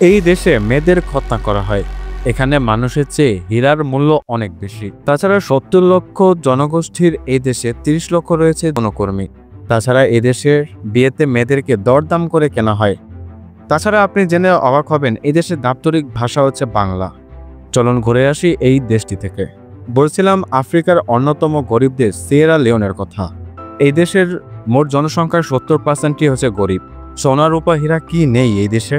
এই দেশে মেয়েদের খতনা করা হয়। এখানে মানুষের চেয়ে হীরার মূল্য অনেক বেশি। তাছাড়া ৭০ লক্ষ জনগোষ্ঠীর এই দেশে ৩০ লক্ষ রয়েছে যৌনকর্মী। তাছাড়া এদেশের বিয়েতে মেয়েদেরকে দরদাম করে কেনা হয়। তাছাড়া আপনি জেনে অবাক হবেন, এই দেশের দাপ্তরিক ভাষা হচ্ছে বাংলা। চলুন ঘুরে আসি এই দেশটি থেকে। বলছিলাম আফ্রিকার অন্যতম গরিব দেশ সিয়েরা লিওনের কথা। এই দেশের মোট জনসংখ্যার ৭০% হচ্ছে গরিব। সোনা রূপা হীরা কি নেই এই দেশে?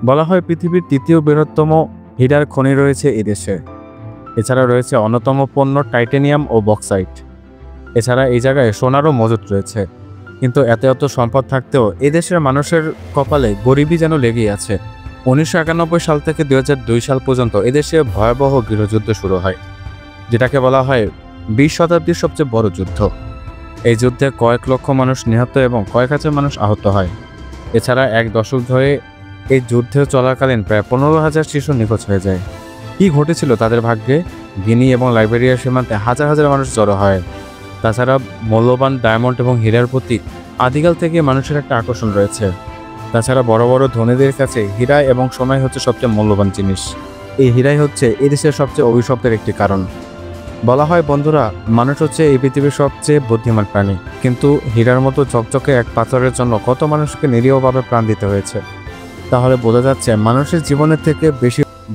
বলা হয় পৃথিবীর ৩য় বৃহত্তম হীরার খনি রয়েছে এই দেশে। এছাড়া রয়েছে অন্যতম পণ্য টাইটানিয়াম ও বক্সাইট। এছাড়া এই জায়গায় সোনারও মজুত রয়েছে। কিন্তু এত এত সম্পদ থাকতেও এই দেশের মানুষের কপালে গরিবই যেন লেগেই আছে। ১৯৯১ সাল থেকে ২০০২ সাল পর্যন্ত এদেশে ভয়াবহ গৃহযুদ্ধ শুরু হয়, যেটাকে বলা হয় ২০ শতাব্দীর সবচেয়ে বড় যুদ্ধ। এই যুদ্ধে কয়েক লক্ষ মানুষ নিহত এবং কয়েক হাজার মানুষ আহত হয়। এছাড়া এক দশক ধরে এই যুদ্ধে চলাকালীন প্রায় ১৫,০০০ শিশু নিখোঁজ হয়ে যায়। কি ঘটেছিল তাদের ভাগ্যে? গিনি এবং লাইবেরিয়ার সীমান্তে হাজার হাজার মানুষ জড়ো হয়। তাছাড়া মূল্যবান ডায়মন্ড এবং হীরার প্রতি আদিকাল থেকে মানুষের একটা আকর্ষণ রয়েছে। তাছাড়া বড় বড় ধনীদের কাছে হীরা এবং সময় হচ্ছে সবচেয়ে মূল্যবান জিনিস। এই হীরাই হচ্ছে এই দেশের সবচেয়ে অভিশপ্তের একটি কারণ। বলা হয় বন্ধুরা, মানুষ হচ্ছে এই পৃথিবীর সবচেয়ে বুদ্ধিমান প্রাণী, কিন্তু হীরার মতো চকচকে এক পাথরের জন্য কত মানুষকে নিরীহভাবে প্রাণ দিতে হয়েছে। তাহলে বোঝা যাচ্ছে মানুষের জীবনের থেকে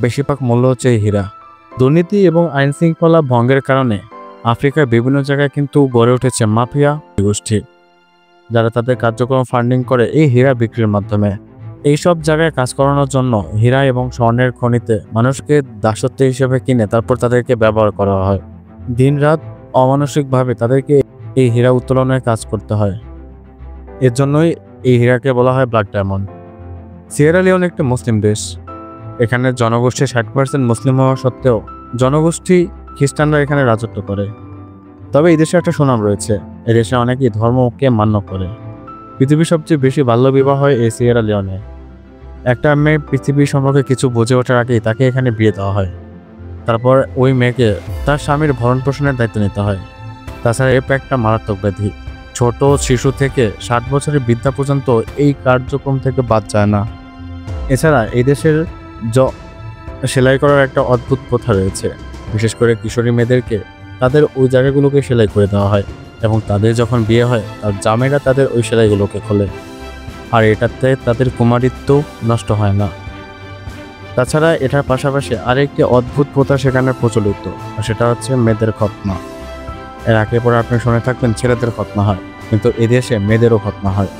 বেশিরভাগ মূল্য হচ্ছে এই হীরা। দুর্নীতি এবং আইন শৃঙ্খলা ভঙ্গের কারণে আফ্রিকার বিভিন্ন জায়গায় কিন্তু গড়ে উঠেছে মাফিয়া গোষ্ঠী, যারা তাদের কার্যক্রম ফান্ডিং করে এই হীরা বিক্রির মাধ্যমে। এইসব জায়গায় কাজ করানোর জন্য হীরা এবং স্বর্ণের খনিতে মানুষকে দাসত্ব হিসেবে কিনে তারপর তাদেরকে ব্যবহার করা হয়। দিনরাত অমানসিকভাবে তাদেরকে এই হীরা উত্তোলনের কাজ করতে হয়। এর জন্যই এই হীরাকে বলা হয় ব্ল্যাক ডায়মন্ড। সিয়েরা লিওন একটি মুসলিম দেশ। এখানে জনগোষ্ঠী ৬০% মুসলিম হওয়া সত্ত্বেও জনগোষ্ঠী খ্রিস্টানরা এখানে রাজত্ব করে। তবে এই দেশে একটা সুনাম রয়েছে, এদেশে অনেকেই ধর্মকে মান্য করে। পৃথিবীর সবচেয়ে বেশি বাল্যবিবাহ হয় এই সিয়েরা লিওনে। একটা মেয়ে পৃথিবী সম্পর্কে কিছু বুঝে ওঠার আগেই তাকে এখানে বিয়ে দেওয়া হয়। তারপর ওই মেয়েকে তার স্বামীর ভরণ পোষণের দায়িত্ব নিতে হয়। তাছাড়া এ একটা মারাত্মক ব্যাধি। ছোট শিশু থেকে ৬০ বছরের বৃদ্ধা পর্যন্ত এই কার্যক্রম থেকে বাদ যায় না। এছাড়া এই দেশের সেলাই করার একটা অদ্ভুত প্রথা রয়েছে। বিশেষ করে কিশোরী মেয়েদেরকে তাদের ওই জায়গাগুলোকে সেলাই করে দেওয়া হয় এবং তাদের যখন বিয়ে হয় তার জামাইরা তাদের ওই সেলাইগুলোকে খোলে। আর এটাতে তাদের কুমারিত্ব নষ্ট হয় না। তাছাড়া এটার পাশাপাশি আরেকটি অদ্ভুত প্রথা সেখানে প্রচলিত, আর সেটা হচ্ছে মেয়েদের খতনা। এর আগে পরে আপনি শুনে থাকবেন ছেলেদের খতনা হয়, কিন্তু এদেশে মেয়েদেরও খতনা হয়।